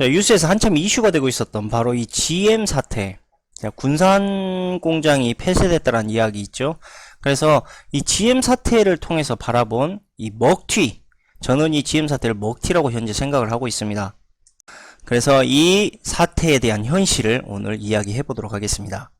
자, 뉴스에서 한참 이슈가 되고 있었던 바로 이 GM 사태. 자, 군산 공장이 폐쇄됐다는 이야기 있죠. 그래서 이 GM 사태를 통해서 바라본 이 먹튀. 저는 이 GM 사태를 먹튀라고 현재 생각을 하고 있습니다. 그래서 이 사태에 대한 현실을 오늘 이야기해 보도록 하겠습니다.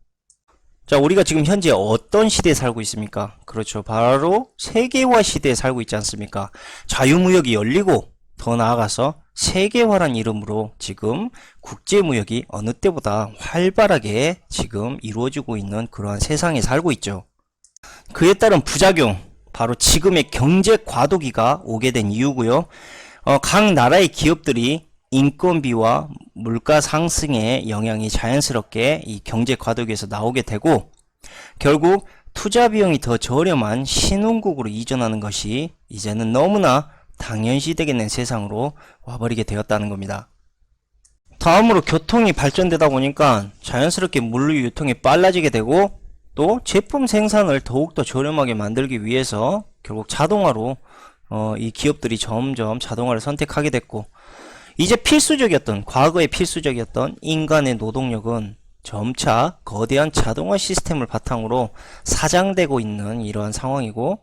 자, 우리가 지금 현재 어떤 시대에 살고 있습니까? 그렇죠. 바로 세계화 시대에 살고 있지 않습니까? 자유무역이 열리고 더 나아가서 세계화란 이름으로 지금 국제무역이 어느 때보다 활발하게 지금 이루어지고 있는 그러한 세상에 살고 있죠. 그에 따른 부작용, 바로 지금의 경제 과도기가 오게 된 이유고요. 각 나라의 기업들이 인건비와 물가 상승의 영향이 자연스럽게 이 경제 과도기에서 나오게 되고, 결국 투자 비용이 더 저렴한 신흥국으로 이전하는 것이 이제는 너무나 당연시 되겠는 세상으로 와버리게 되었다는 겁니다. 다음으로 교통이 발전되다 보니까 자연스럽게 물류 유통이 빨라지게 되고, 또 제품 생산을 더욱더 저렴하게 만들기 위해서 결국 자동화로 이 기업들이 점점 자동화를 선택하게 됐고, 이제 필수적이었던, 과거에 필수적이었던 인간의 노동력은 점차 거대한 자동화 시스템을 바탕으로 사장되고 있는 이러한 상황이고,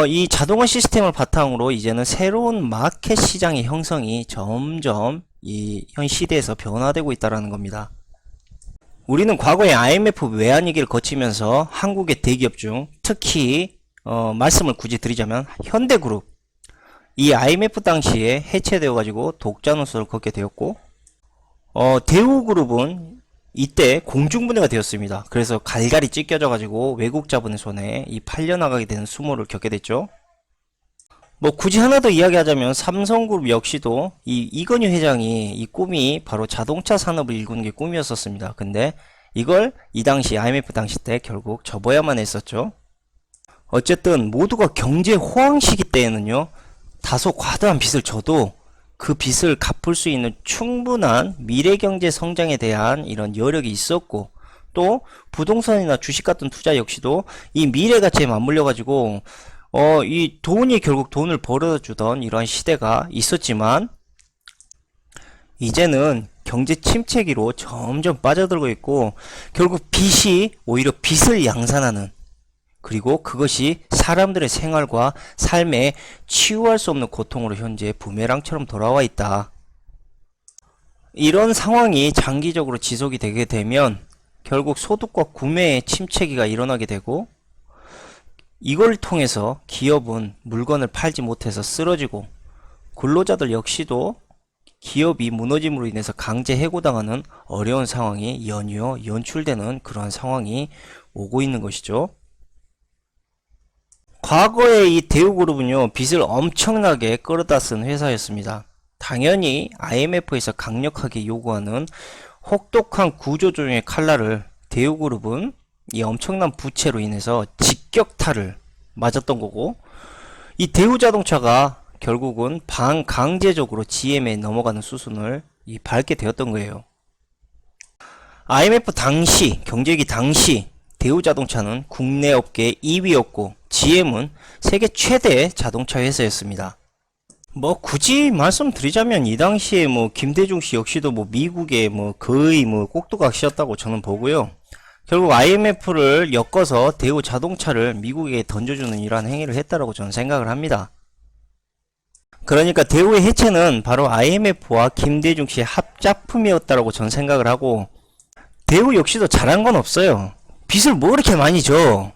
이 자동화 시스템을 바탕으로 이제는 새로운 마켓 시장의 형성이 점점 이 현 시대에서 변화되고 있다는 겁니다. 우리는 과거에 IMF 외환위기를 거치면서 한국의 대기업 중 특히 말씀을 굳이 드리자면 현대그룹, 이 IMF 당시에 해체되어 가지고 독자 노선을 걷게 되었고, 대우그룹은 이때 공중분해가 되었습니다. 그래서 갈갈이 찢겨져 가지고 외국 자본의 손에 이 팔려나가게 되는 수모를 겪게 됐죠. 뭐 굳이 하나 더 이야기하자면 삼성그룹 역시도 이 이건희 회장이 이 꿈이 바로 자동차 산업을 일구는 게 꿈이었었습니다. 근데 이걸 이 당시 IMF 당시 때 결국 접어야만 했었죠. 어쨌든 모두가 경제 호황 시기 때에는요, 다소 과도한 빚을 져도 그 빚을 갚을 수 있는 충분한 미래경제 성장에 대한 이런 여력이 있었고, 또 부동산이나 주식 같은 투자 역시도 이 미래 가치에 맞물려 가지고 이 돈이 결국 돈을 벌어주던 이러한 시대가 있었지만, 이제는 경제 침체기로 점점 빠져들고 있고, 결국 빚이 오히려 빚을 양산하는, 그리고 그것이 사람들의 생활과 삶에 치유할 수 없는 고통으로 현재 부메랑처럼 돌아와 있다. 이런 상황이 장기적으로 지속이 되게 되면 결국 소득과 구매의 침체기가 일어나게 되고, 이걸 통해서 기업은 물건을 팔지 못해서 쓰러지고, 근로자들 역시도 기업이 무너짐으로 인해서 강제 해고당하는 어려운 상황이 연이어 연출되는 그러한 상황이 오고 있는 것이죠. 과거에 이 대우그룹은요, 빚을 엄청나게 끌어다 쓴 회사였습니다. 당연히 IMF에서 강력하게 요구하는 혹독한 구조조정의 칼날을 대우그룹은 이 엄청난 부채로 인해서 직격탄을 맞았던 거고, 이 대우자동차가 결국은 반강제적으로 GM에 넘어가는 수순을 밟게 되었던 거예요. IMF 당시, 경제위기 당시 대우자동차는 국내 업계 2위였고 GM은 세계 최대 자동차 회사였습니다. 뭐 굳이 말씀드리자면 이 당시에 뭐 김대중 씨 역시도 뭐 미국의 뭐 거의 뭐 꼭두각시였다고 저는 보고요. 결국 IMF를 엮어서 대우 자동차를 미국에 던져주는 이러한 행위를 했다라고 저는 생각을 합니다. 그러니까 대우의 해체는 바로 IMF와 김대중 씨의 합작품이었다라고 저는 생각을 하고, 대우 역시도 잘한 건 없어요. 빚을 뭐 그렇게 많이 져?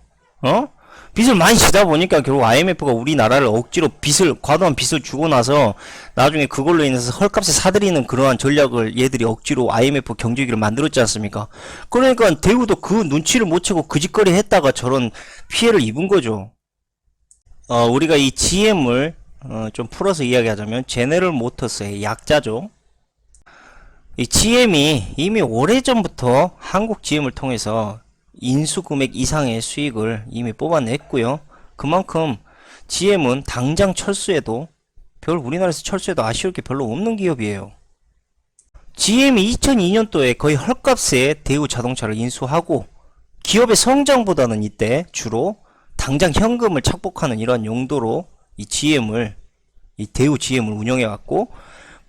빚을 많이 지다 보니까 결국 IMF가 우리나라를 억지로 과도한 빚을 주고 나서 나중에 그걸로 인해서 헐값에 사들이는 그러한 전략을 얘들이 억지로 IMF 경제위기를 만들었지 않습니까? 그러니까 대우도 그 눈치를 못 채고 그 짓거리 했다가 저런 피해를 입은 거죠. 우리가 이 GM을 좀 풀어서 이야기하자면 제네럴 모터스의 약자죠. 이 GM이 이미 오래전부터 한국 GM을 통해서 인수금액 이상의 수익을 이미 뽑아냈고요. 그만큼 GM은 당장 철수해도 우리나라에서 철수해도 아쉬울 게 별로 없는 기업이에요. GM이 2002년도에 거의 헐값에 대우 자동차를 인수하고, 기업의 성장보다는 이때 주로 당장 현금을 착복하는 이런 용도로 이 대우 GM을 운영해 왔고,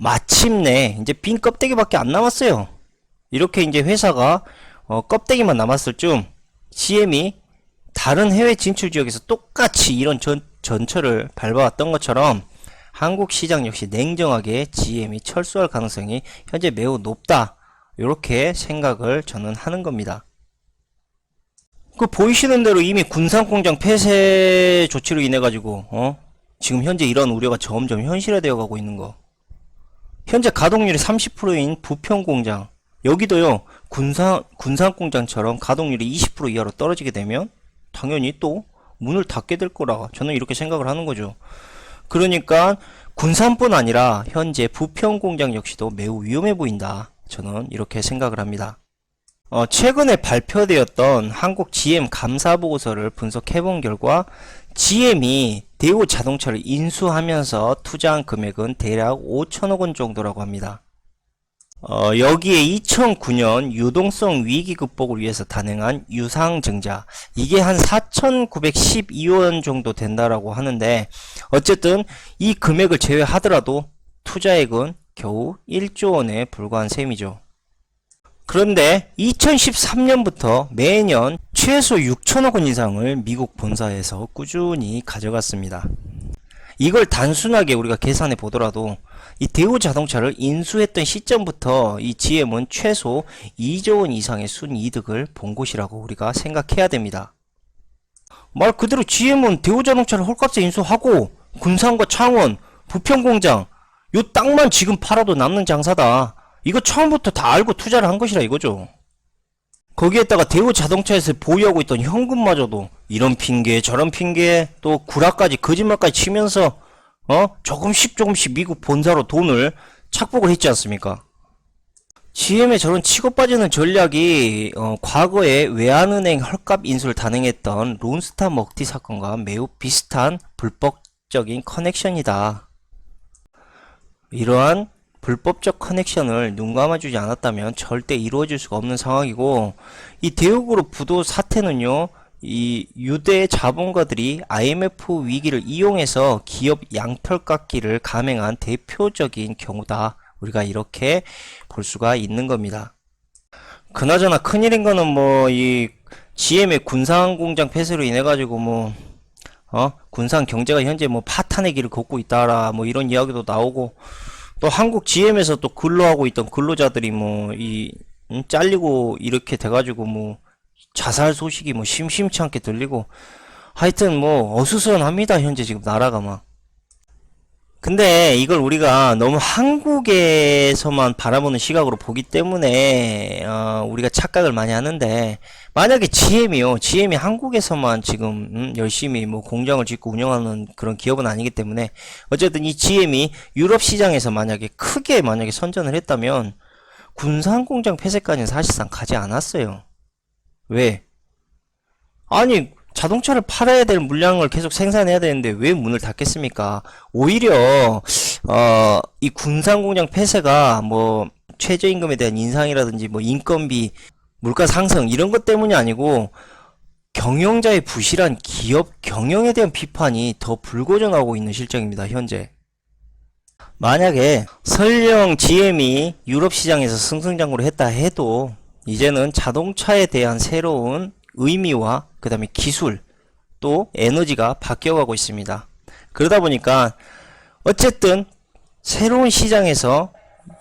마침내 이제 빈 껍데기밖에 안 남았어요. 이렇게 이제 회사가 껍데기만 남았을 쯤 GM이 다른 해외 진출 지역에서 똑같이 이런 전철을 밟아왔던 것처럼 한국 시장 역시 냉정하게 GM이 철수할 가능성이 현재 매우 높다. 이렇게 생각을 저는 하는 겁니다. 그 보이시는 대로 이미 군산공장 폐쇄 조치로 인해 가지고 지금 현재 이런 우려가 점점 현실화되어 가고 있는 거. 현재 가동률이 30%인 부평공장, 여기도요 군산공장처럼 가동률이 20% 이하로 떨어지게 되면 당연히 또 문을 닫게 될 거라 저는 이렇게 생각을 하는 거죠. 그러니까 군산뿐 아니라 현재 부평공장 역시도 매우 위험해 보인다. 저는 이렇게 생각을 합니다. 최근에 발표되었던 한국 GM 감사 보고서를 분석해 본 결과 GM이 대우 자동차를 인수하면서 투자한 금액은 대략 5천억 원 정도라고 합니다. 여기에 2009년 유동성 위기 극복을 위해서 단행한 유상증자, 이게 한 4,912원 정도 된다라고 하는데, 어쨌든 이 금액을 제외하더라도 투자액은 겨우 1조 원에 불과한 셈이죠. 그런데 2013년부터 매년 최소 6천억 원 이상을 미국 본사에서 꾸준히 가져갔습니다. 이걸 단순하게 우리가 계산해 보더라도 이 대우 자동차를 인수했던 시점부터 이 GM은 최소 2조 원 이상의 순이득을 본 것이라고 우리가 생각해야 됩니다. 말 그대로 GM은 대우 자동차를 헐값에 인수하고 군산과 창원, 부평공장 요 땅만 지금 팔아도 남는 장사다. 이거 처음부터 다 알고 투자를 한 것이라 이거죠. 거기에다가 대우 자동차에서 보유하고 있던 현금마저도 이런 핑계 저런 핑계 또 구라까지 거짓말까지 치면서 조금씩 미국 본사로 돈을 착복을 했지 않습니까? GM의 저런 치고 빠지는 전략이 과거에 외환은행 헐값 인수를 단행했던 론스타 먹튀 사건과 매우 비슷한 불법적인 커넥션이다. 이러한 불법적 커넥션을 눈 감아주지 않았다면 절대 이루어질 수가 없는 상황이고, 이 대우그룹 부도 사태는요, 이 유대 자본가들이 IMF 위기를 이용해서 기업 양털깎기를 감행한 대표적인 경우다. 우리가 이렇게 볼 수가 있는 겁니다. 그나저나 큰일인 거는 이 GM의 군산 공장 폐쇄로 인해 가지고 군산 경제가 현재 파탄의 길을 걷고 있다라 이런 이야기도 나오고, 또 한국 GM에서 또 근로하고 있던 근로자들이 잘리고 이렇게 돼가지고 자살 소식이 심심치 않게 들리고, 하여튼 어수선합니다. 현재 지금 나라가 근데 이걸 우리가 너무 한국에서만 바라보는 시각으로 보기 때문에 우리가 착각을 많이 하는데, 만약에 GM이 한국에서만 지금 열심히 공장을 짓고 운영하는 그런 기업은 아니기 때문에, 어쨌든 이 GM이 유럽 시장에서 만약에 크게 선전을 했다면 군산 공장 폐쇄까지는 사실상 가지 않았어요. 왜? 아니 자동차를 팔아야 될 물량을 계속 생산해야 되는데 왜 문을 닫겠습니까? 오히려 이 군산 공장 폐쇄가 최저임금에 대한 인상이라든지 인건비, 물가 상승 이런 것 때문이 아니고 경영자의 부실한 기업 경영에 대한 비판이 더 불거져나오고 있는 실정입니다. 현재. 만약에 설령 GM이 유럽 시장에서 승승장구를 했다 해도 이제는 자동차에 대한 새로운 의미와 그 다음에 기술 또 에너지가 바뀌어가고 있습니다. 그러다 보니까 어쨌든 새로운 시장에서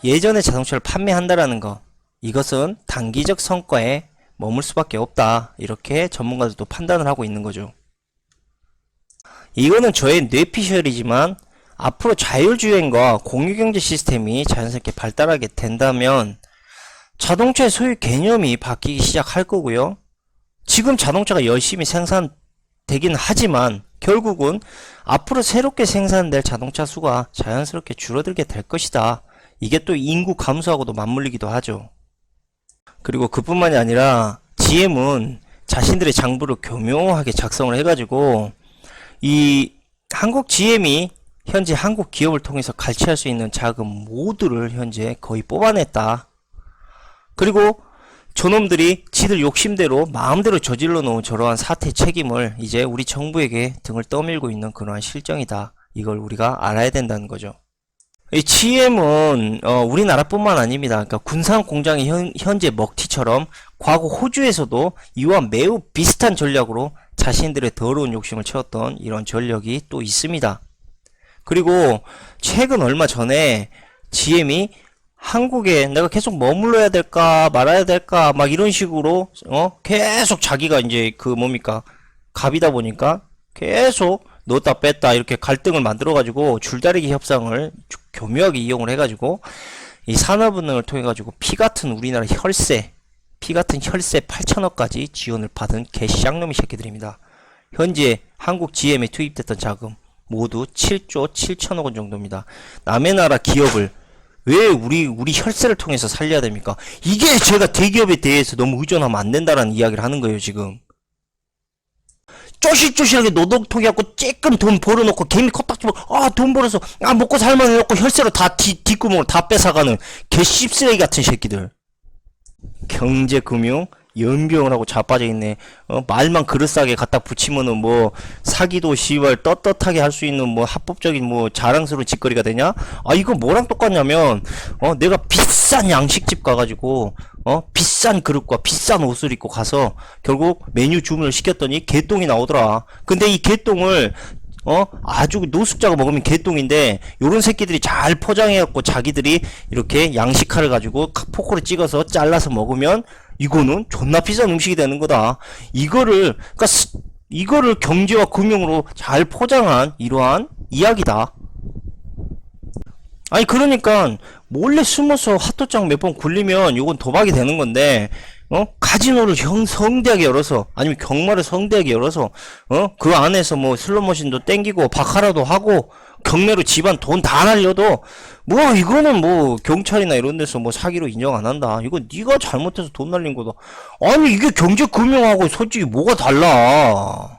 예전의 자동차를 판매한다라는 거, 이것은 단기적 성과에 머물 수밖에 없다. 이렇게 전문가들도 판단을 하고 있는 거죠. 이거는 저의 뇌피셜이지만 앞으로 자율주행과 공유경제 시스템이 자연스럽게 발달하게 된다면 자동차의 소유 개념이 바뀌기 시작할 거고요. 지금 자동차가 열심히 생산되긴 하지만 결국은 앞으로 새롭게 생산될 자동차 수가 자연스럽게 줄어들게 될 것이다. 이게 또 인구 감소하고도 맞물리기도 하죠. 그리고 그뿐만이 아니라 GM은 자신들의 장부를 교묘하게 작성을 해가지고 이 한국 GM이 현재 한국 기업을 통해서 갈취할 수 있는 자금 모두를 현재 거의 뽑아냈다. 그리고 저놈들이 지들 욕심대로 마음대로 저질러 놓은 저러한 사태 책임을 이제 우리 정부에게 등을 떠밀고 있는 그러한 실정이다. 이걸 우리가 알아야 된다는 거죠. 이 GM은 우리나라뿐만 아닙니다. 그러니까 군산 공장이 현재 먹튀처럼 과거 호주에서도 이와 매우 비슷한 전략으로 자신들의 더러운 욕심을 채웠던 이런 전력이 또 있습니다. 그리고 최근 얼마 전에 GM이 한국에 내가 계속 머물러야 될까 말아야 될까 막 이런 식으로 계속 자기가 이제 그 뭡니까 갑이다 보니까 계속 넣었다 뺐다 이렇게 갈등을 만들어 가지고 줄다리기 협상을 교묘하게 이용을 해 가지고 이 산업은행을 통해 가지고 피같은 우리나라 혈세 8천억까지 지원을 받은 개쌍놈이 새끼들입니다. 현재 한국 GM에 투입됐던 자금 모두 7조 7천억 원 정도입니다. 남의 나라 기업을 왜 우리 혈세를 통해서 살려야 됩니까? 이게 제가 대기업에 대해서 너무 의존하면 안 된다라는 이야기를 하는 거예요, 지금. 쪼실쪼실하게 노동통이 갖고 쬐끔 돈 벌어놓고 개미 컸딱 집어 돈 벌어서 먹고 살만 해놓고 혈세로 다 뒷구멍을 다 뺏어가는 개 씹쓰레기 같은 새끼들. 경제금융 연병을 하고 자빠져 있네. 말만 그럴싸하게 갖다 붙이면은 뭐 사기도 시월 떳떳하게 할 수 있는 뭐 합법적인 뭐 자랑스러운 짓거리가 되냐? 이거 뭐랑 똑같냐면 내가 비싼 양식집 가가지고 비싼 그릇과 비싼 옷을 입고 가서 결국 메뉴 주문을 시켰더니 개똥이 나오더라. 근데 이 개똥을 아주 노숙자가 먹으면 개똥인데 요런 새끼들이 잘 포장해갖고 자기들이 이렇게 양식칼을 가지고 포크로 찍어서 잘라서 먹으면 이거는 존나 비싼 음식이 되는 거다. 이거를 경제와 금융으로 잘 포장한 이러한 이야기다. 아니 그러니까 몰래 숨어서 핫도장 몇 번 굴리면 이건 도박이 되는 건데 카지노를 성대하게 열어서 아니면 경마를 성대하게 열어서 그 안에서 뭐 슬롯머신도 땡기고 바카라도 하고 경매로 집안 돈 다 날려도 뭐 이거는 뭐 경찰이나 이런 데서 뭐 사기로 인정 안 한다. 이거 네가 잘못해서 돈 날린 거다. 아니 이게 경제금융하고 솔직히 뭐가 달라.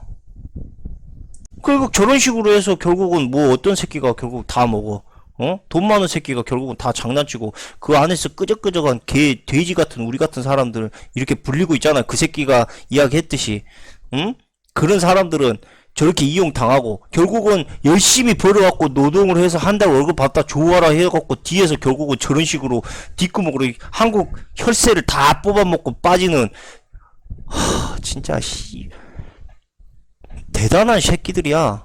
그리고 저런 식으로 해서 결국은 뭐 어떤 새끼가 결국 다 먹어. 돈 많은 새끼가 결국은 다 장난치고 그 안에서 끄적끄적한 돼지 같은 우리 같은 사람들 이렇게 불리고 있잖아. 그 새끼가 이야기했듯이 그런 사람들은 저렇게 이용당하고 결국은 열심히 벌어갖고 노동을 해서 한 달 월급 받다 좋아라 해갖고 뒤에서 결국은 저런 식으로 뒷구멍으로 한국 혈세를 다 뽑아먹고 빠지는 진짜 대단한 새끼들이야.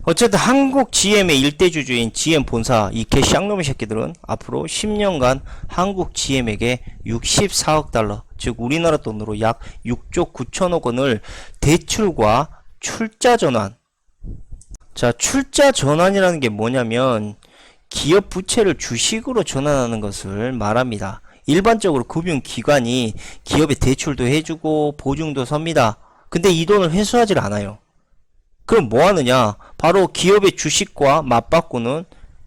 어쨌든 한국 GM의 일대주주인 GM 본사 이 개쌍놈의 새끼들은 앞으로 10년간 한국 GM에게 64억 달러 즉 우리나라 돈으로 약 6조 9천억 원을 대출과 출자 전환. 자, 출자 전환이라는 게 뭐냐면 기업 부채를 주식으로 전환하는 것을 말합니다. 일반적으로 금융기관이 기업에 대출도 해주고 보증도 섭니다. 근데 이 돈을 회수하지 않아요. 그럼 뭐 하느냐? 바로 기업의 주식과 맞바꾸는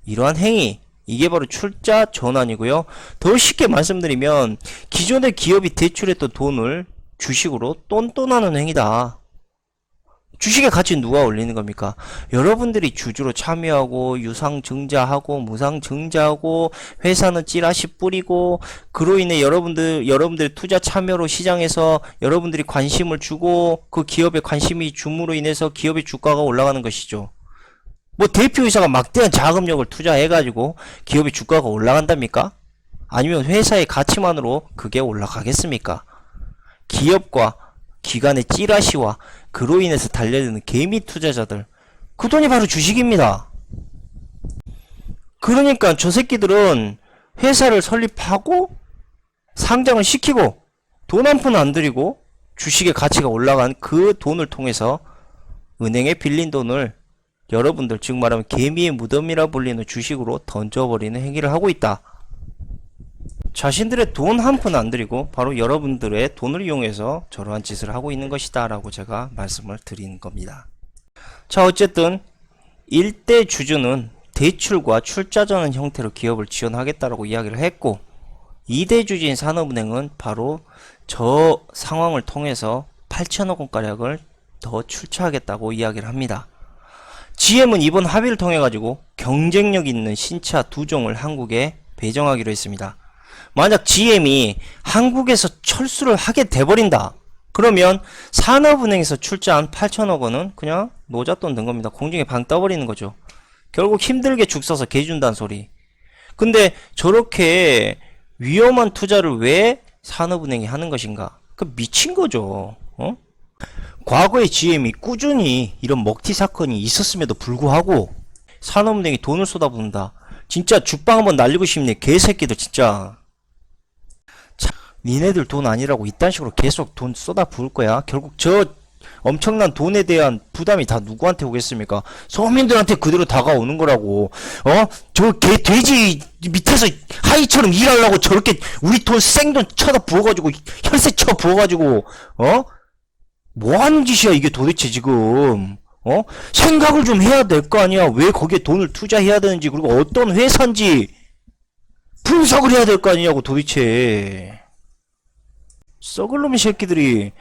이러한 행위. 이게 바로 출자 전환이고요. 더 쉽게 말씀드리면 기존의 기업이 대출했던 돈을 주식으로 똔똔하는 행위다. 주식의 가치는 누가 올리는 겁니까? 여러분들이 주주로 참여하고 유상증자하고 무상증자하고 회사는 찌라시 뿌리고 그로 인해 여러분들의 투자 참여로 시장에서 여러분들이 관심을 주고 그 기업에 관심이 줌으로 인해서 기업의 주가가 올라가는 것이죠. 뭐 대표이사가 막대한 자금력을 투자해가지고 기업의 주가가 올라간답니까? 아니면 회사의 가치만으로 그게 올라가겠습니까? 기업과 기관의 찌라시와 그로 인해서 달려드는 개미 투자자들 그 돈이 바로 주식입니다. 그러니까 저 새끼들은 회사를 설립하고 상장을 시키고 돈 한 푼 안 들이고 주식의 가치가 올라간 그 돈을 통해서 은행에 빌린 돈을 여러분들 즉 말하면 개미의 무덤이라 불리는 주식으로 던져버리는 행위를 하고 있다. 자신들의 돈 한 푼 안 들이고 바로 여러분들의 돈을 이용해서 저러한 짓을 하고 있는 것이다 라고 제가 말씀을 드린 겁니다. 자, 어쨌든 1대 주주는 대출과 출자 전환 형태로 기업을 지원하겠다라고 이야기를 했고 2대 주주인 산업은행은 바로 저 상황을 통해서 8천억 원가량을 더 출처하겠다고 이야기를 합니다. GM은 이번 합의를 통해 가지고 경쟁력 있는 신차 2종을 한국에 배정하기로 했습니다. 만약 GM이 한국에서 철수를 하게 돼버린다. 그러면 산업은행에서 출자한 8천억 원은 그냥 노잣돈 든 겁니다. 공중에 방 떠버리는 거죠. 결국 힘들게 죽 써서 개 준다는 소리. 근데 저렇게 위험한 투자를 왜 산업은행이 하는 것인가? 그 미친 거죠. 어? 과거에 GM이 꾸준히 이런 먹튀 사건이 있었음에도 불구하고 산업은행이 돈을 쏟아붓는다. 진짜 죽방 한번 날리고 싶네. 개새끼들 진짜. 참, 니네들 돈 아니라고 이딴 식으로 계속 돈 쏟아부을 거야. 결국 저 엄청난 돈에 대한 부담이 다 누구한테 오겠습니까? 서민들한테 그대로 다가오는 거라고. 저 개 돼지 밑에서 하이처럼 일하려고 저렇게 우리 돈 생돈 쳐다 부어가지고 혈세 쳐 부어가지고 뭐 하는 짓이야 이게 도대체 지금. 생각을 좀 해야 될 거 아니야. 왜 거기에 돈을 투자해야 되는지, 그리고 어떤 회사인지 분석을 해야 될 거 아니냐고 도대체. 썩을 놈의 새끼들이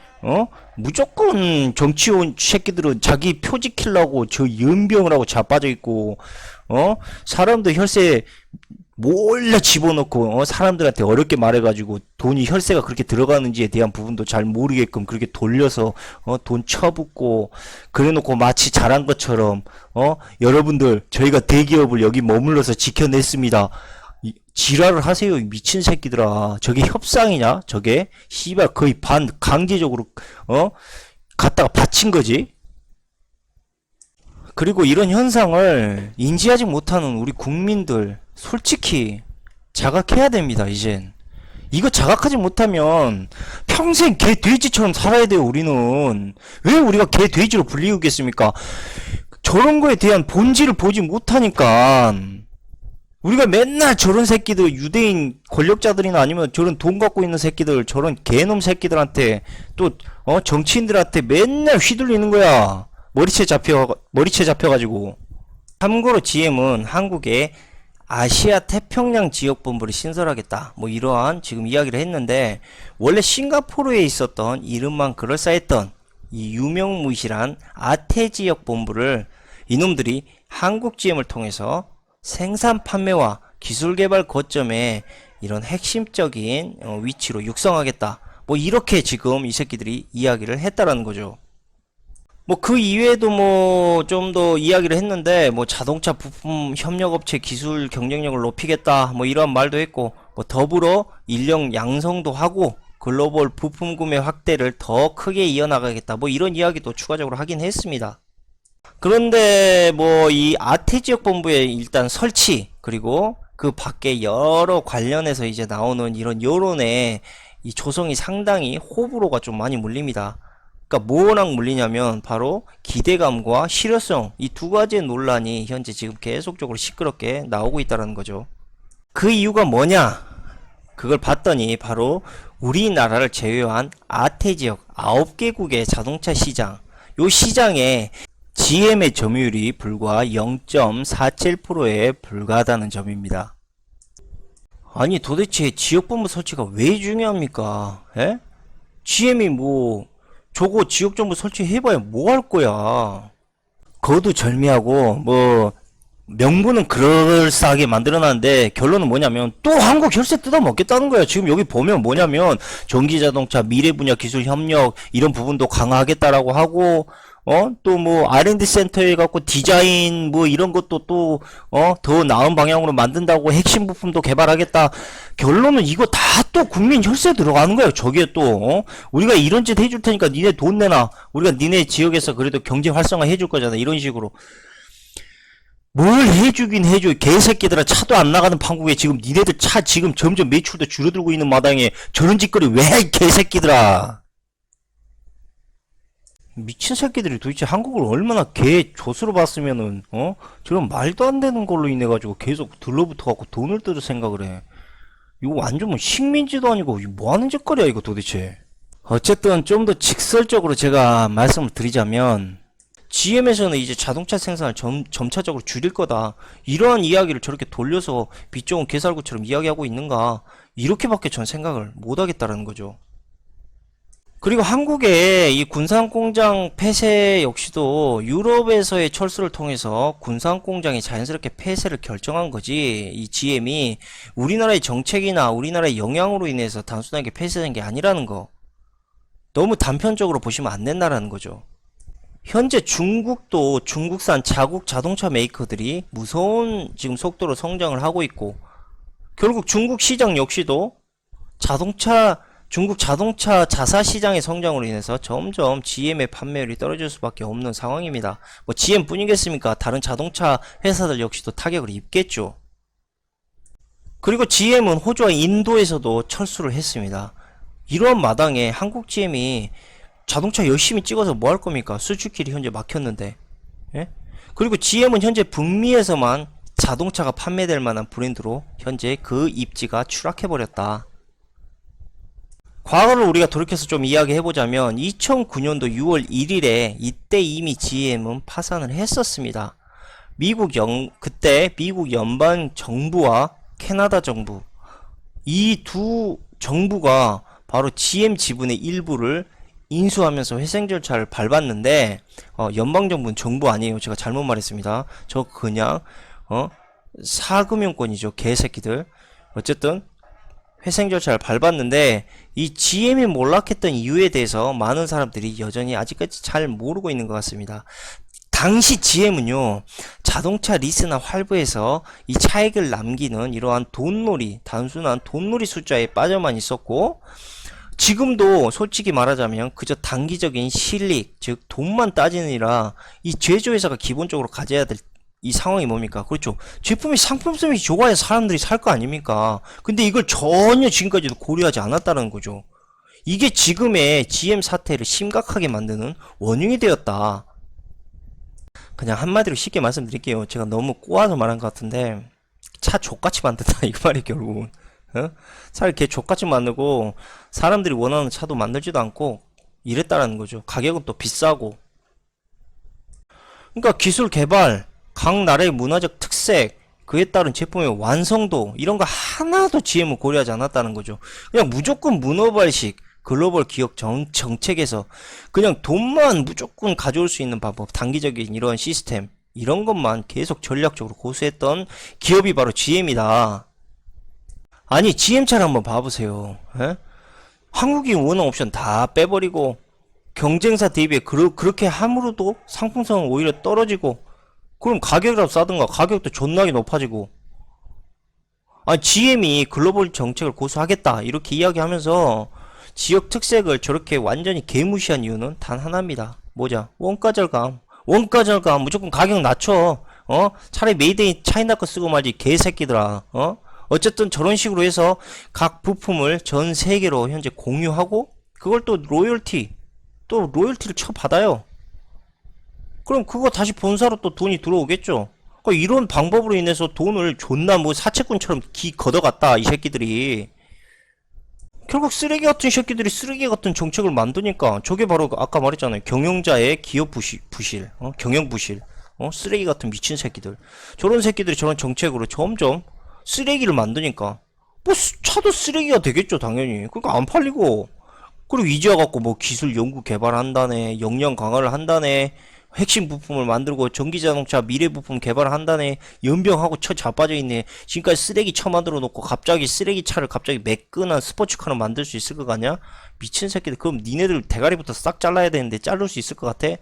무조건 정치원 새끼들은 자기 표 지키려고 저 연병을 하고 자빠져 있고, 사람들 혈세 몰래 집어넣고, 사람들한테 어렵게 말해가지고 돈이 혈세가 그렇게 들어가는지에 대한 부분도 잘 모르게끔 그렇게 돌려서 돈 쳐붓고 그래놓고 마치 잘한 것처럼 여러분들 저희가 대기업을 여기 머물러서 지켜냈습니다. 지랄을 하세요 이 미친 새끼들아. 저게 협상이냐 저게. 씨발 거의 반 강제적으로 갖다가 바친 거지. 그리고 이런 현상을 인지하지 못하는 우리 국민들 솔직히 자각해야 됩니다. 이젠 이거 자각하지 못하면 평생 개 돼지처럼 살아야 돼요. 우리는 왜 우리가 개 돼지로 불리우겠습니까? 저런 거에 대한 본질을 보지 못하니까 우리가 맨날 저런 새끼들, 유대인 권력자들이나 아니면 저런 돈 갖고 있는 새끼들, 저런 개놈 새끼들한테 또 정치인들한테 맨날 휘둘리는 거야. 머리채 잡혀가지고. 참고로 GM은 한국에 아시아 태평양 지역본부를 신설하겠다, 뭐 이러한 지금 이야기를 했는데, 원래 싱가포르에 있었던 이름만 그럴싸했던 이 유명무실한 아태 지역 본부를 이놈들이 한국 GM을 통해서 생산 판매와 기술 개발 거점에 이런 핵심적인 위치로 육성하겠다, 뭐 이렇게 지금 이 새끼들이 이야기를 했다라는 거죠. 뭐 그 이외에도 뭐 좀 더 이야기를 했는데, 뭐 자동차 부품 협력업체 기술 경쟁력을 높이겠다, 뭐 이런 말도 했고, 뭐 더불어 인력 양성도 하고 글로벌 부품 구매 확대를 더 크게 이어나가겠다, 뭐 이런 이야기도 추가적으로 하긴 했습니다. 그런데 뭐 이 아태 지역 본부의 일단 설치, 그리고 그 밖에 여러 관련해서 이제 나오는 이런 여론에 이 조성이 상당히 호불호가 좀 많이 물립니다. 그러니까 뭐랑 물리냐면 바로 기대감과 실효성, 이 두 가지의 논란이 현재 지금 계속적으로 시끄럽게 나오고 있다는 거죠. 그 이유가 뭐냐? 그걸 봤더니 바로 우리나라를 제외한 아태 지역 9개국의 자동차 시장, 요 시장에 GM의 점유율이 불과 0.47%에 불과하다는 점입니다. 아니 도대체 지역본부 설치가 왜 중요합니까? 에? GM이 뭐 저거 지역정부 설치해봐야 뭐 할 거야. 거두절미하고 뭐 명분은 그럴싸하게 만들어놨는데 결론은 뭐냐면 또 한국 혈세 뜯어먹겠다는 거야. 지금 여기 보면 뭐냐면 전기자동차 미래 분야 기술 협력 이런 부분도 강화하겠다라고 하고, 또 뭐 R&D 센터에 갖고 디자인 뭐 이런 것도 또 더 나은 방향으로 만든다고, 핵심 부품도 개발하겠다. 결론은 이거 다 또 국민 혈세 들어가는 거예요. 저기에 또 우리가 이런 짓 해줄 테니까 니네 돈 내놔. 우리가 니네 지역에서 그래도 경제 활성화 해줄 거잖아. 이런 식으로. 뭘 해주긴 해줘. 개새끼들아. 차도 안 나가는 판국에 지금 니네들 차 지금 점점 매출도 줄어들고 있는 마당에 저런 짓거리 왜 해, 개새끼들아. 미친 새끼들이 도대체 한국을 얼마나 개 조수로 봤으면은 저런 말도 안 되는 걸로 인해 가지고 계속 들러붙어 갖고 돈을 뜯을 생각을 해. 이거 완전 뭐 식민지도 아니고 이거 뭐 하는 짓거리야 이거 도대체. 어쨌든 좀 더 직설적으로 제가 말씀을 드리자면, GM에서는 이제 자동차 생산을 점차적으로 줄일 거다, 이러한 이야기를 저렇게 돌려서 빛 좋은 개살구처럼 이야기하고 있는가, 이렇게밖에 전 생각을 못 하겠다라는 거죠. 그리고 한국의 이 군산공장 폐쇄 역시도 유럽에서의 철수를 통해서 군산공장이 자연스럽게 폐쇄를 결정한 거지, 이 GM이 우리나라의 정책이나 우리나라의 영향으로 인해서 단순하게 폐쇄된 게 아니라는 거, 너무 단편적으로 보시면 안 된다라는 거죠. 현재 중국도 중국산 자국 자동차 메이커들이 무서운 지금 속도로 성장을 하고 있고, 결국 중국 시장 역시도 중국 자동차 자사 시장의 성장으로 인해서 점점 GM의 판매율이 떨어질 수밖에 없는 상황입니다. 뭐 GM 뿐이겠습니까? 다른 자동차 회사들 역시도 타격을 입겠죠. 그리고 GM은 호주와 인도에서도 철수를 했습니다. 이러한 마당에 한국 GM이 자동차 열심히 찍어서 뭐 할 겁니까? 수출길이 현재 막혔는데. 예? 그리고 GM은 현재 북미에서만 자동차가 판매될 만한 브랜드로 현재 그 입지가 추락해버렸다. 과거를 우리가 돌이켜서 좀 이야기해보자면 2009년도 6월 1일에 이때 이미 GM은 파산을 했었습니다. 그때 미국 연방 정부와 캐나다 정부, 이 두 정부가 바로 GM 지분의 일부를 인수하면서 회생 절차를 밟았는데, 연방정부는 정부 아니에요. 제가 잘못 말했습니다. 저 그냥 사금융권이죠. 개새끼들. 어쨌든 회생 절차를 밟았는데, 이 GM이 몰락했던 이유에 대해서 많은 사람들이 여전히 아직까지 잘 모르고 있는 것 같습니다. 당시 GM은요, 자동차 리스나 활부에서 이 차익을 남기는 이러한 돈놀이, 단순한 돈놀이 숫자에 빠져만 있었고, 지금도 솔직히 말하자면 그저 단기적인 실익, 즉 돈만 따지느라 이 제조회사가 기본적으로 가져야 될 이 상황이 뭡니까? 그렇죠. 제품이 상품성이 좋아야 사람들이 살 거 아닙니까? 근데 이걸 전혀 지금까지도 고려하지 않았다는 거죠. 이게 지금의 GM 사태를 심각하게 만드는 원흉이 되었다. 그냥 한마디로 쉽게 말씀드릴게요. 제가 너무 꼬아서 말한 것 같은데, 차 족같이 만든다 이 말이 결국은. 차를 개 족같이 만들고 사람들이 원하는 차도 만들지도 않고 이랬다라는 거죠. 가격은 또 비싸고. 그러니까 기술 개발, 각 나라의 문화적 특색, 그에 따른 제품의 완성도, 이런 거 하나도 GM은 고려하지 않았다는 거죠. 그냥 무조건 문어발식 글로벌 기업 정책에서 그냥 돈만 무조건 가져올 수 있는 방법, 단기적인 이런 시스템, 이런 것만 계속 전략적으로 고수했던 기업이 바로 GM이다. 아니, GM차를 한번 봐보세요. 에? 한국인 원화 옵션 다 빼버리고 경쟁사 대비에 그렇게 함으로도 상품성은 오히려 떨어지고, 그럼 가격이라도 싸든가. 가격도 존나게 높아지고. 아니, GM이 글로벌 정책을 고수하겠다 이렇게 이야기하면서 지역 특색을 저렇게 완전히 개무시한 이유는 단 하나입니다. 뭐냐? 원가 절감. 원가 절감. 무조건 가격 낮춰. 차라리 메이드 인 차이나 거 쓰고 말지 개새끼들아. 어쨌든 저런 식으로 해서 각 부품을 전 세계로 현재 공유하고, 그걸 또 로열티를 쳐받아요. 그럼 그거 다시 본사로 또 돈이 들어오겠죠. 그러니까 이런 방법으로 인해서 돈을 존나 뭐 사채꾼처럼 걷어갔다 이 새끼들이. 결국 쓰레기 같은 새끼들이 쓰레기 같은 정책을 만드니까 저게 바로 아까 말했잖아요. 경영자의 기업 부실, 경영 부실, 쓰레기 같은 미친 새끼들. 저런 새끼들이 저런 정책으로 점점 쓰레기를 만드니까 뭐 차도 쓰레기가 되겠죠 당연히. 그러니까 안 팔리고, 그리고 이제 와갖고 뭐 기술 연구 개발한다네, 역량 강화를 한다네, 핵심 부품을 만들고 전기자동차 미래 부품 개발을 한다네, 연병하고 쳐 자빠져 있네. 지금까지 쓰레기 쳐 만들어 놓고 갑자기 쓰레기 차를 갑자기 매끈한 스포츠카로 만들 수 있을 것 같냐? 미친 새끼들. 그럼 니네들 대가리부터 싹 잘라야 되는데 자를 수 있을 것 같아?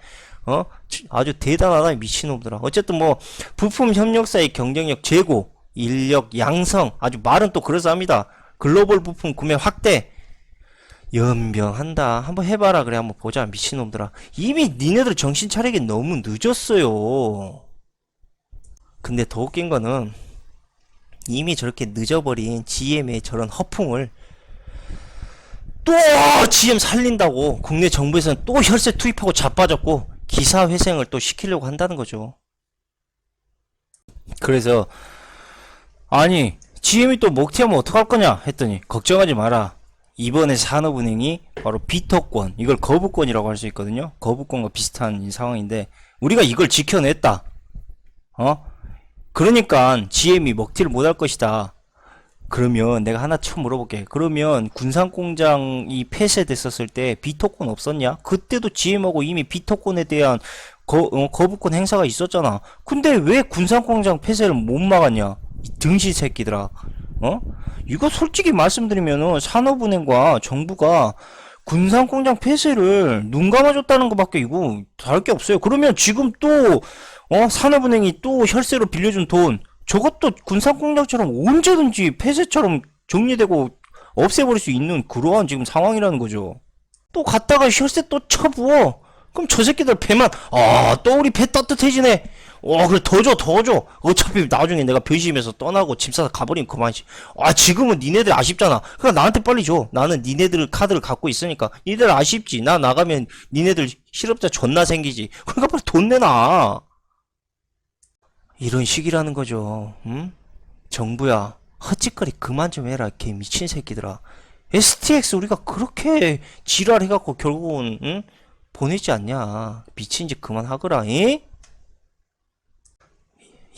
아주 대단하다 미친놈들아. 어쨌든 뭐 부품 협력사의 경쟁력 제고, 인력 양성, 아주 말은 또 그럴싸합니다. 글로벌 부품 구매 확대, 연병한다. 한번 해봐라. 그래 한번 보자 미친놈들아. 이미 니네들 정신 차리기 너무 늦었어요. 근데 더 웃긴 거는 이미 저렇게 늦어버린 GM의 저런 허풍을 또 GM 살린다고 국내 정부에서는 또 혈세 투입하고 자빠졌고 기사회생을 또 시키려고 한다는 거죠. 그래서 아니 GM이 또 먹튀하면 어떡할 거냐 했더니 걱정하지 마라. 이번에 산업은행이 바로 비토권, 이걸 거부권이라고 할 수 있거든요. 거부권과 비슷한 상황인데 우리가 이걸 지켜냈다. 그러니까 GM이 먹튀를 못할 것이다. 그러면 내가 하나 처음 물어볼게. 그러면 군산공장이 폐쇄됐었을 때 비토권 없었냐? 그때도 GM하고 이미 비토권에 대한 거부권 행사가 있었잖아. 근데 왜 군산공장 폐쇄를 못 막았냐? 이 등신 새끼들아. 이거 솔직히 말씀드리면은 산업은행과 정부가 군산공장 폐쇄를 눈 감아줬다는 것밖에 이거 다를 게 없어요. 그러면 지금 또 산업은행이 또 혈세로 빌려준 돈 저것도 군산공장처럼 언제든지 폐쇄처럼 정리되고 없애버릴 수 있는 그러한 지금 상황이라는 거죠. 또 갔다가 혈세 또 쳐부어. 그럼 저 새끼들 배만 또 우리 배 따뜻해지네. 그래 더 줘. 어차피 나중에 내가 변심해서 떠나고 집 사서 가버리면 그만이지. 지금은 니네들 아쉽잖아. 그럼 나한테 빨리 줘. 나는 니네들 카드를 갖고 있으니까. 니네들 아쉽지. 나 나가면 니네들 실업자 존나 생기지. 그러니까 빨리 돈 내놔. 이런 식이라는 거죠. 응? 정부야 헛짓거리 그만 좀 해라. 개 미친 새끼들아. STX 우리가 그렇게 지랄해갖고 결국은 응? 보내지 않냐. 미친 짓 그만하거라. 잉?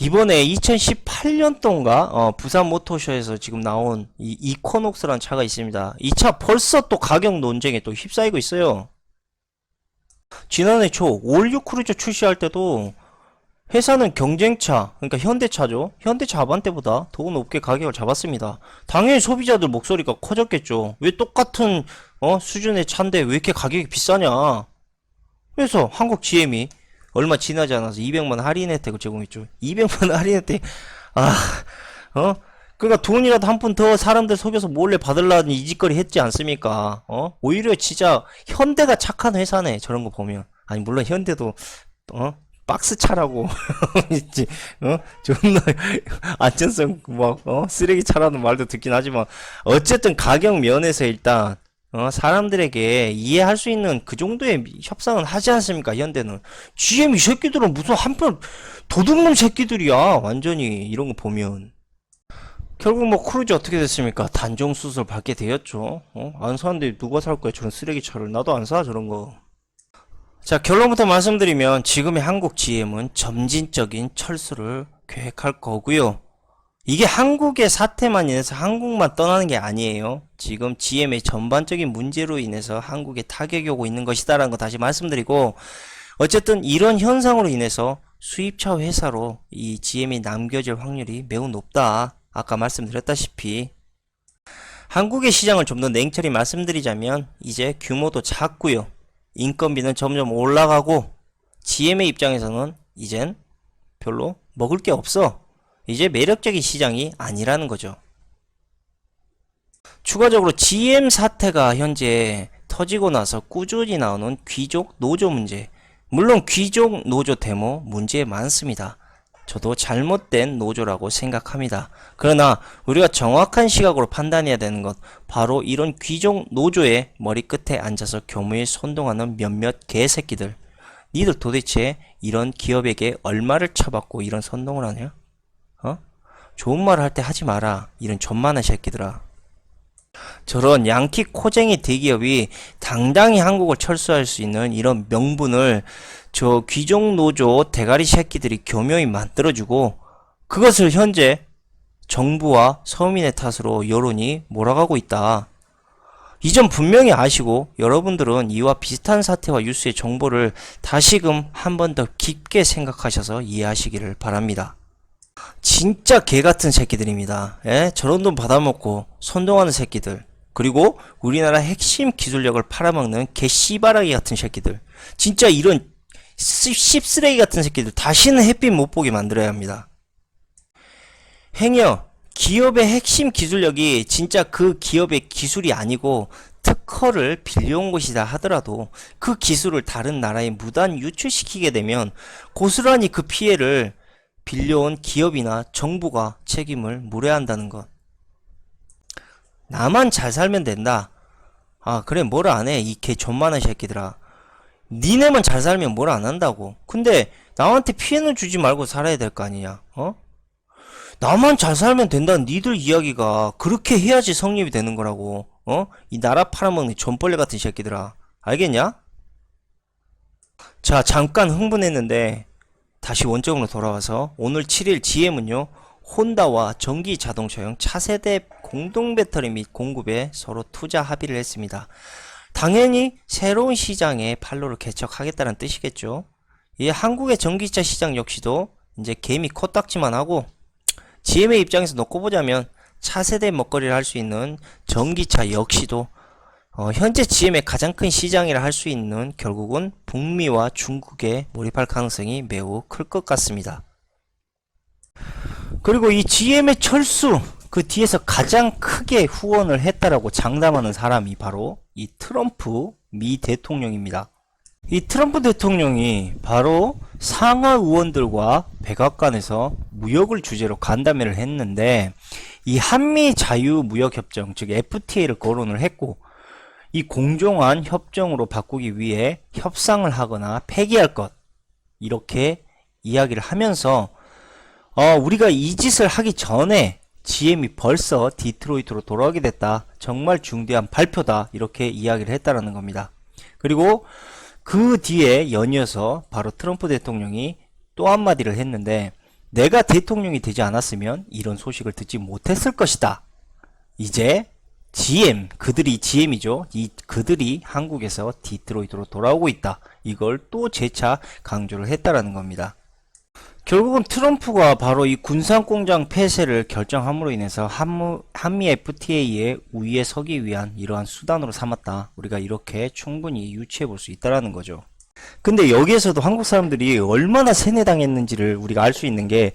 이번에 2018년도인가 부산 모터쇼에서 지금 나온 이 이코녹스라는 차가 있습니다. 이 차 벌써 또 가격 논쟁에 또 휩싸이고 있어요. 지난해 초 올류 크루저 출시할 때도 회사는 경쟁차, 그러니까 현대차죠. 현대차 아반떼보다 더 높게 가격을 잡았습니다. 당연히 소비자들 목소리가 커졌겠죠. 왜 똑같은 수준의 차인데 왜 이렇게 가격이 비싸냐. 그래서 한국 GM이 얼마 지나지 않아서 200만 할인 혜택을 제공했죠. 200만 할인 혜택. 그러니까 돈이라도 한 푼 더 사람들 속여서 몰래 받으려는 이 짓거리 했지 않습니까? 오히려 진짜 현대가 착한 회사네. 저런 거 보면. 아니 물론 현대도 박스차라고 있지. 존나 안전성 쓰레기차라는 말도 듣긴 하지만 어쨌든 가격 면에서 일단 사람들에게 이해할 수 있는 그 정도의 협상은 하지 않습니까? 현대는. GM 이 새끼들은 무슨 한편 도둑놈 새끼들이야. 완전히 이런 거 보면. 결국 뭐 크루즈 어떻게 됐습니까? 단종 수술 받게 되었죠. 안 사는데 누가 살 거야 저런 쓰레기차를. 나도 안 사 저런 거. 자, 결론부터 말씀드리면 지금의 한국 GM은 점진적인 철수를 계획할 거고요. 이게 한국의 사태만 인해서 한국만 떠나는 게 아니에요. 지금 GM의 전반적인 문제로 인해서 한국에 타격이 오고 있는 것이다라는 거 다시 말씀드리고, 어쨌든 이런 현상으로 인해서 수입차 회사로 이 GM이 남겨질 확률이 매우 높다. 아까 말씀드렸다시피 한국의 시장을 좀 더 냉철히 말씀드리자면 이제 규모도 작고요. 인건비는 점점 올라가고 GM의 입장에서는 이젠 별로 먹을 게 없어. 이제 매력적인 시장이 아니라는 거죠. 추가적으로 GM 사태가 현재 터지고 나서 꾸준히 나오는 귀족 노조 문제. 물론 귀족 노조 데모 문제 많습니다. 저도 잘못된 노조라고 생각합니다. 그러나 우리가 정확한 시각으로 판단해야 되는 것, 바로 이런 귀족 노조의 머리끝에 앉아서 교무에 선동하는 몇몇 개새끼들. 니들 도대체 이런 기업에게 얼마를 쳐받고 이런 선동을 하냐? 좋은 말 할 때 하지 마라. 이런 존만한 새끼들아. 저런 양키 코쟁이 대기업이 당당히 한국을 철수할 수 있는 이런 명분을 저 귀족 노조 대가리 새끼들이 교묘히 만들어주고, 그것을 현재 정부와 서민의 탓으로 여론이 몰아가고 있다. 이 점 분명히 아시고 여러분들은 이와 비슷한 사태와 뉴스의 정보를 다시금 한 번 더 깊게 생각하셔서 이해하시기를 바랍니다. 진짜 개같은 새끼들입니다. 저런 돈 받아먹고 선동하는 새끼들, 그리고 우리나라 핵심 기술력을 팔아먹는 개씨바라기 같은 새끼들, 진짜 이런 씹쓰레기 같은 새끼들 다시는 햇빛 못 보게 만들어야 합니다. 행여 기업의 핵심 기술력이 진짜 그 기업의 기술이 아니고 특허를 빌려온 것이다 하더라도 그 기술을 다른 나라에 무단 유출시키게 되면 고스란히 그 피해를 빌려온 기업이나 정부가 책임을 물어야 한다는 것. 나만 잘 살면 된다. 그래 뭘 안해 이 개 존만한 새끼들아. 니네만 잘 살면 뭘 안 한다고. 근데 남한테 피해는 주지 말고 살아야 될 거 아니냐. 나만 잘 살면 된다는 니들 이야기가 그렇게 해야지 성립이 되는 거라고. 이 나라 팔아먹는 존벌레 같은 새끼들아. 알겠냐? 자, 잠깐 흥분했는데 다시 원점으로 돌아와서 오늘 7일 GM은요 혼다와 전기 자동차용 차세대 공동 배터리 및 공급에 서로 투자 합의를 했습니다. 당연히 새로운 시장에 판로를 개척하겠다는 뜻이겠죠. 이 한국의 전기차 시장 역시도 이제 개미 코딱지만 하고, GM의 입장에서 놓고 보자면 차세대 먹거리를 할 수 있는 전기차 역시도 현재 GM의 가장 큰 시장이라 할 수 있는 결국은 북미와 중국에 몰입할 가능성이 매우 클 것 같습니다. 그리고 이 GM의 철수, 그 뒤에서 가장 크게 후원을 했다라고 장담하는 사람이 바로 이 트럼프 미 대통령입니다. 이 트럼프 대통령이 바로 상하 의원들과 백악관에서 무역을 주제로 간담회를 했는데, 이 한미 자유무역협정, 즉 FTA를 거론을 했고, 이 공정한 협정으로 바꾸기 위해 협상을 하거나 폐기할 것, 이렇게 이야기를 하면서 우리가 이 짓을 하기 전에 GM이 벌써 디트로이트로 돌아오게 됐다, 정말 중대한 발표다, 이렇게 이야기를 했다라는 겁니다. 그리고 그 뒤에 연이어서 바로 트럼프 대통령이 또 한마디를 했는데, 내가 대통령이 되지 않았으면 이런 소식을 듣지 못했을 것이다. 이제 GM, 그들이 GM이죠. 그들이 한국에서 디트로이트로 돌아오고 있다. 이걸 또 재차 강조를 했다라는 겁니다. 결국은 트럼프가 바로 이 군산공장 폐쇄를 결정함으로 인해서 한미 FTA의 우위에 서기 위한 이러한 수단으로 삼았다, 우리가 이렇게 충분히 유추해 볼 수 있다라는 거죠. 근데 여기에서도 한국 사람들이 얼마나 세뇌당했는지를 우리가 알 수 있는 게,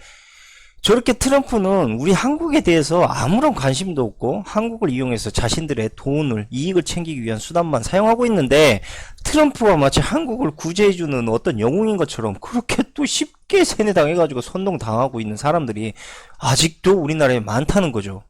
저렇게 트럼프는 우리 한국에 대해서 아무런 관심도 없고 한국을 이용해서 자신들의 돈을, 이익을 챙기기 위한 수단만 사용하고 있는데, 트럼프가 마치 한국을 구제해주는 어떤 영웅인 것처럼 그렇게 또 쉽게 세뇌당해가지고 선동당하고 있는 사람들이 아직도 우리나라에 많다는 거죠.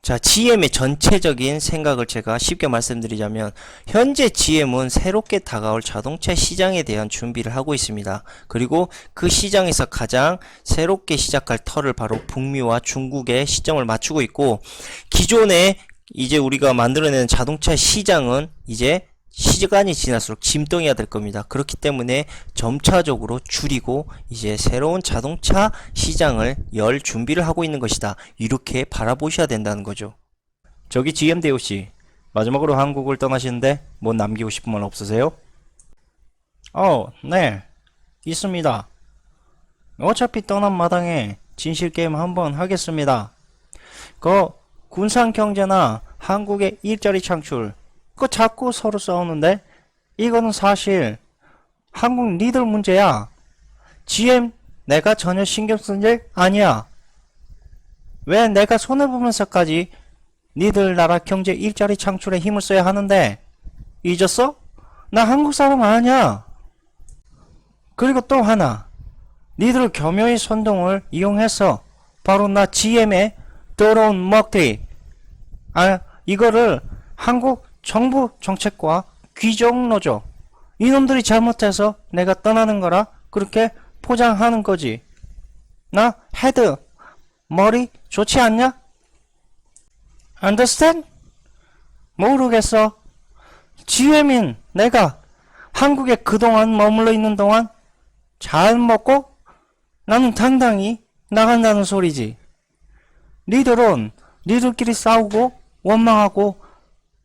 자, GM의 전체적인 생각을 제가 쉽게 말씀드리자면, 현재 GM은 새롭게 다가올 자동차 시장에 대한 준비를 하고 있습니다. 그리고 그 시장에서 가장 새롭게 시작할 터를 바로 북미와 중국에 시점을 맞추고 있고, 기존에 이제 우리가 만들어내는 자동차 시장은 이제 시간이 지날수록 짐덩이가 될 겁니다. 그렇기 때문에 점차적으로 줄이고 이제 새로운 자동차 시장을 열 준비를 하고 있는 것이다, 이렇게 바라보셔야 된다는 거죠. 저기 GM대우씨, 마지막으로 한국을 떠나시는데 뭐 남기고 싶은 말 없으세요? 네, 있습니다. 어차피 떠난 마당에 진실게임 한번 하겠습니다. 군산경제나 한국의 일자리 창출, 그거 자꾸 서로 싸우는데, 이거는 사실 한국 니들 문제야. GM 내가 전혀 신경 쓴 일 아니야. 왜 내가 손해보면서까지 니들 나라 경제 일자리 창출에 힘을 써야 하는데, 잊었어? 나 한국 사람 아니야. 그리고 또 하나, 니들 겸허의 선동을 이용해서 바로 나 GM의 더러운 먹튀, 이거를 한국 정부 정책과 귀족노조, 이놈들이 잘못해서 내가 떠나는 거라 그렇게 포장하는 거지. 나 헤드, 머리 좋지 않냐? Understand? 모르겠어. GM인 내가 한국에 그동안 머물러 있는 동안 잘 먹고 나는 당당히 나간다는 소리지. 니들은 니들끼리 싸우고 원망하고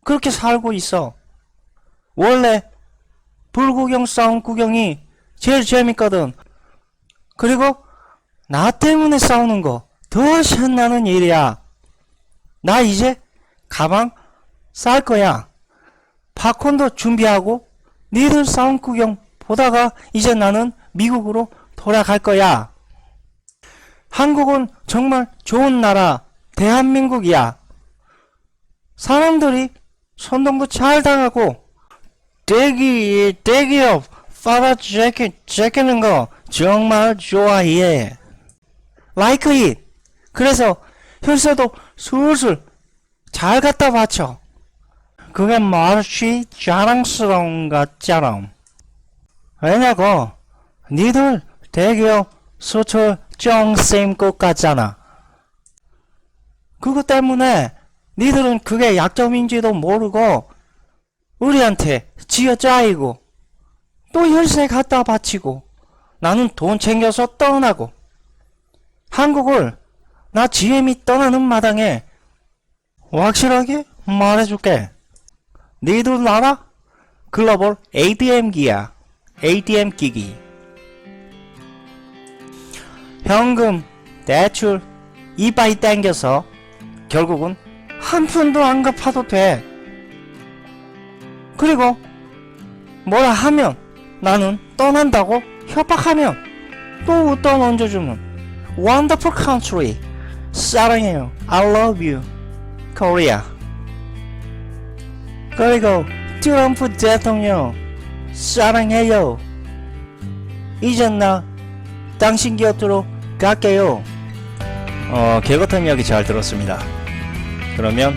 그렇게 살고 있어. 원래 불구경 싸움 구경이 제일 재밌거든. 그리고 나 때문에 싸우는 거 더 신나는 일이야. 나 이제 가방 쌀 거야. 팝콘도 준비하고 니들 싸움 구경 보다가 이제 나는 미국으로 돌아갈 거야. 한국은 정말 좋은 나라, 대한민국이야. 사람들이 선동도 잘 당하고 대기업 파라 제끼는 거 정말 좋아해. Like it. 그래서 혈세도 술술 잘 갖다 바쳐. 그게 마치 자랑스러운 것처럼. 왜냐고, 니들 대기업 수출 쫑쌤 것 같잖아. 그것 때문에 니들은 그게 약점인지도 모르고 우리한테 쥐어짜이고 또 혈세 갖다 바치고 나는 돈 챙겨서 떠나고. 한국을 나 GM이 떠나는 마당에 확실하게 말해줄게. 니들 알아? 글로벌 ATM기야. ATM 기기. 현금, 대출, 이빠이 땡겨서 결국은 한 푼도 안 갚아도 돼. 그리고 뭐라 하면 나는 떠난다고 협박하면 또 웃돈 얹어주면 Wonderful country 사랑해요 I love you Korea. 그리고 트럼프 대통령 사랑해요. 이젠 나 당신 곁으로 갈게요. 개 같은 이야기 잘 들었습니다. 그러면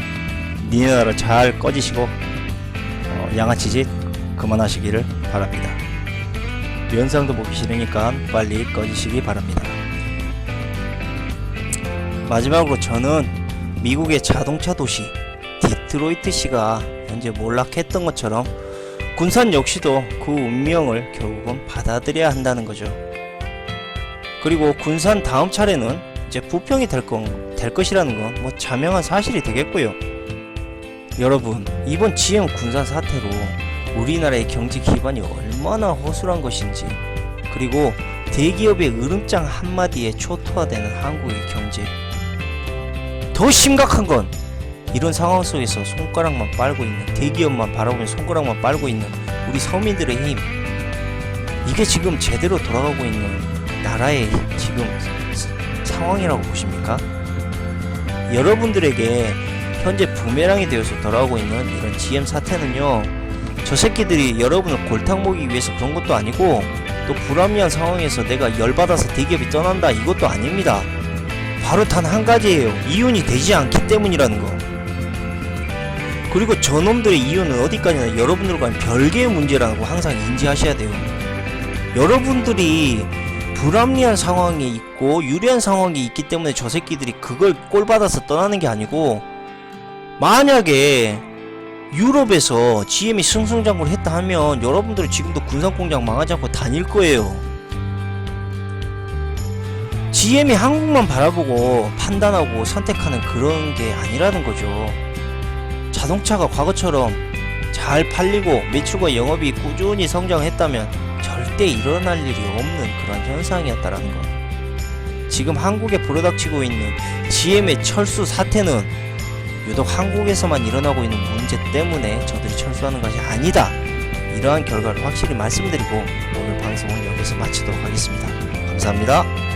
니네 나라 잘 꺼지시고 양아치짓 그만하시기를 바랍니다. 영상도 보기 싫으니까 빨리 꺼지시기 바랍니다. 마지막으로 저는 미국의 자동차 도시 디트로이트시가 현재 몰락했던 것처럼 군산 역시도 그 운명을 결국은 받아들여야 한다는 거죠. 그리고 군산 다음 차례는 이제 부평이 될 것이라는 건 뭐 자명한 사실이 되겠고요. 여러분, 이번 GM 군산 사태로 우리나라의 경제 기반이 얼마나 허술한 것인지, 그리고 대기업의 으름장 한마디에 초토화되는 한국의 경제, 더 심각한 건 이런 상황 속에서 손가락만 빨고 있는, 대기업만 바라보면 손가락만 빨고 있는 우리 서민들의 힘, 이게 지금 제대로 돌아가고 있는 나라의 지금 상황이라고 보십니까? 여러분들에게 현재 부메랑이 되어서 돌아오고 있는 이런 GM 사태는요, 저 새끼들이 여러분을 골탕 먹이기 위해서 그런 것도 아니고, 또 불합리한 상황에서 내가 열받아서 대기업이 떠난다 이것도 아닙니다. 바로 단 한 가지예요. 이윤이 되지 않기 때문이라는 거. 그리고 저놈들의 이윤은 어디까지나 여러분들과는 별개의 문제라고 항상 인지하셔야 돼요. 여러분들이 불합리한 상황에 있고 유리한 상황이 있기 때문에 저 새끼들이 그걸 꼴받아서 떠나는 게 아니고, 만약에 유럽에서 GM이 승승장구를 했다 하면 여러분들은 지금도 군산공장 망하지 않고 다닐 거예요. GM이 한국만 바라보고 판단하고 선택하는 그런 게 아니라는 거죠. 자동차가 과거처럼 잘 팔리고 매출과 영업이 꾸준히 성장했다면 절대 일어날 일이 없는 그런 현상이었다라는 것. 지금 한국에 불어닥치고 있는 GM의 철수 사태는 유독 한국에서만 일어나고 있는 문제 때문에 저들이 철수하는 것이 아니다, 이러한 결과를 확실히 말씀드리고 오늘 방송은 여기서 마치도록 하겠습니다. 감사합니다.